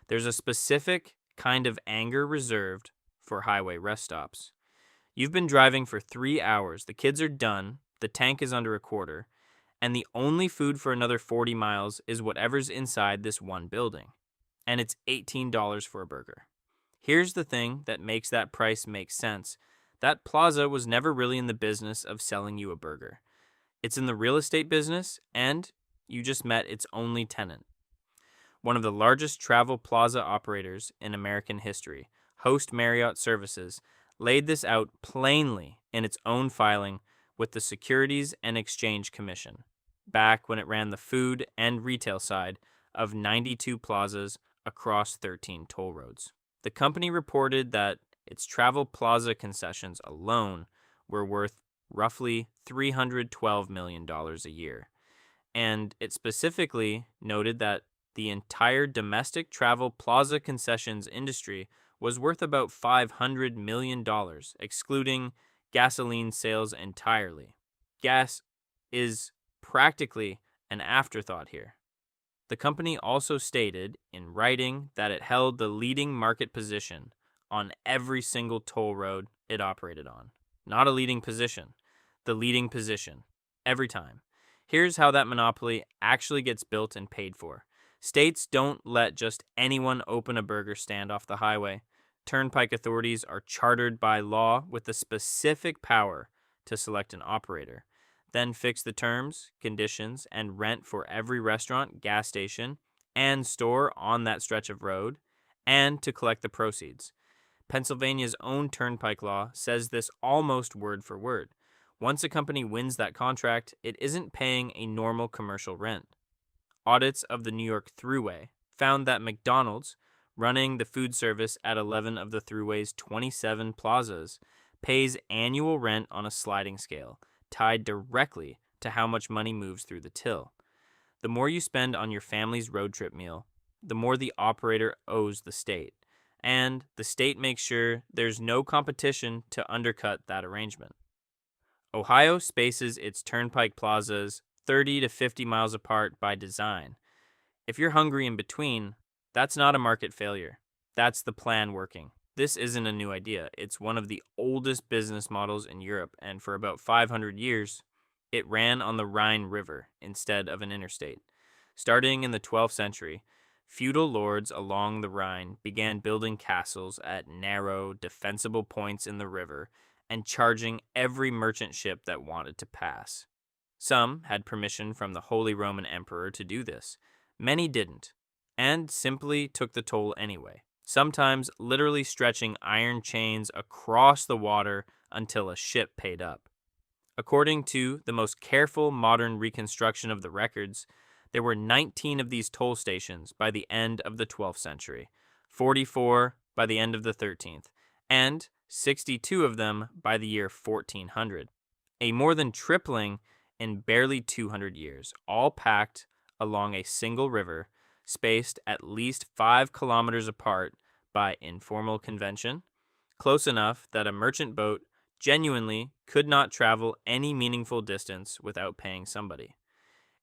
There's a specific kind of anger reserved for highway rest stops. You've been driving for 3 hours, the kids are done, the tank is under a quarter, and the only food for another 40 miles is whatever's inside this one building. And it's $18 for a burger. Here's the thing that makes that price make sense. That plaza was never really in the business of selling you a burger. It's in the real estate business, and you just met its only tenant. One of the largest travel plaza operators in American history, Host Marriott Services, laid this out plainly in its own filing with the Securities and Exchange Commission, back when it ran the food and retail side of 92 plazas across 13 toll roads. The company reported that its travel plaza concessions alone were worth roughly $312 million a year. And it specifically noted that the entire domestic travel plaza concessions industry was worth about $500 million, excluding gasoline sales entirely. Gas is practically an afterthought here. The company also stated in writing that it held the leading market position on every single toll road it operated on. Not a leading position, the leading position, every time. Here's how that monopoly actually gets built and paid for. States don't let just anyone open a burger stand off the highway. Turnpike authorities are chartered by law with the specific power to select an operator, then fix the terms, conditions, and rent for every restaurant, gas station, and store on that stretch of road, and to collect the proceeds. Pennsylvania's own turnpike law says this almost word for word. Once a company wins that contract, it isn't paying a normal commercial rent. Audits of the New York Thruway found that McDonald's, running the food service at 11 of the Thruway's 27 plazas, pays annual rent on a sliding scale, tied directly to how much money moves through the till. The more you spend on your family's road trip meal, the more the operator owes the state, and the state makes sure there's no competition to undercut that arrangement. Ohio spaces its turnpike plazas 30 to 50 miles apart by design. If you're hungry in between, that's not a market failure. That's the plan working. This isn't a new idea. It's one of the oldest business models in Europe, and for about 500 years, it ran on the Rhine River instead of an interstate. Starting in the 12th century, feudal lords along the Rhine began building castles at narrow, defensible points in the river and charging every merchant ship that wanted to pass. Some had permission from the Holy Roman Emperor to do this. Many didn't, and simply took the toll anyway, sometimes literally stretching iron chains across the water until a ship paid up. According to the most careful modern reconstruction of the records, there were 19 of these toll stations by the end of the 12th century, 44 by the end of the 13th, and 62 of them by the year 1400. A more than tripling in barely 200 years, all packed along a single river, spaced at least 5 kilometers apart by informal convention, close enough that a merchant boat genuinely could not travel any meaningful distance without paying somebody.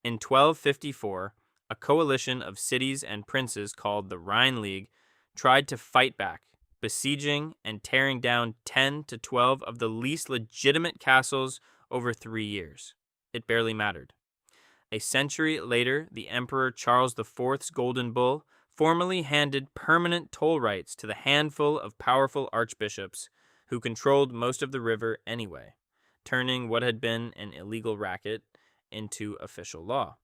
In 1254, a coalition of cities and princes called the Rhine League tried to fight back, besieging and tearing down 10 to 12 of the least legitimate castles over 3 years. It barely mattered. A century later, the Emperor Charles IV's Golden Bull formally handed permanent toll rights to the handful of powerful archbishops who controlled most of the river anyway, turning what had been an illegal racket into official law.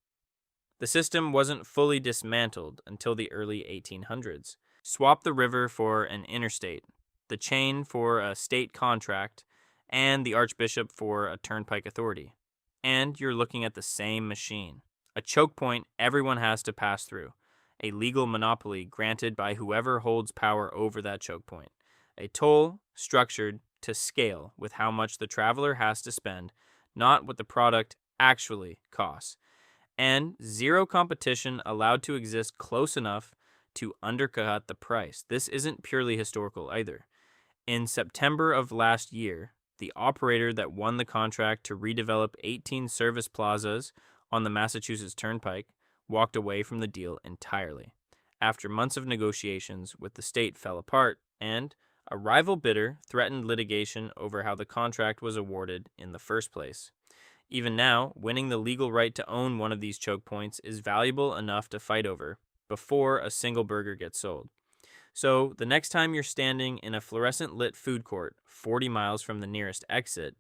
The system wasn't fully dismantled until the early 1800s. Swap the river for an interstate, the chain for a state contract, and the archbishop for a turnpike authority. And you're looking at the same machine. A choke point everyone has to pass through. A legal monopoly granted by whoever holds power over that choke point. A toll structured to scale with how much the traveler has to spend, not what the product actually costs. And zero competition allowed to exist close enough to undercut the price. This isn't purely historical either. In September of last year, the operator that won the contract to redevelop 18 service plazas on the Massachusetts Turnpike walked away from the deal entirely. After months of negotiations with the state fell apart, and a rival bidder threatened litigation over how the contract was awarded in the first place. Even now, winning the legal right to own one of these choke points is valuable enough to fight over before a single burger gets sold. So, the next time you're standing in a fluorescent lit food court 40 miles from the nearest exit,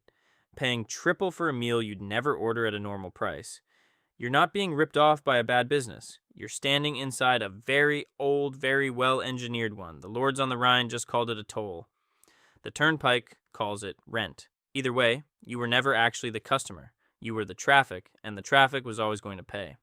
paying triple for a meal you'd never order at a normal price, you're not being ripped off by a bad business. You're standing inside a very old, very well engineered one. The Lords on the Rhine just called it a toll. The Turnpike calls it rent. Either way, you were never actually the customer. You were the traffic, and the traffic was always going to pay.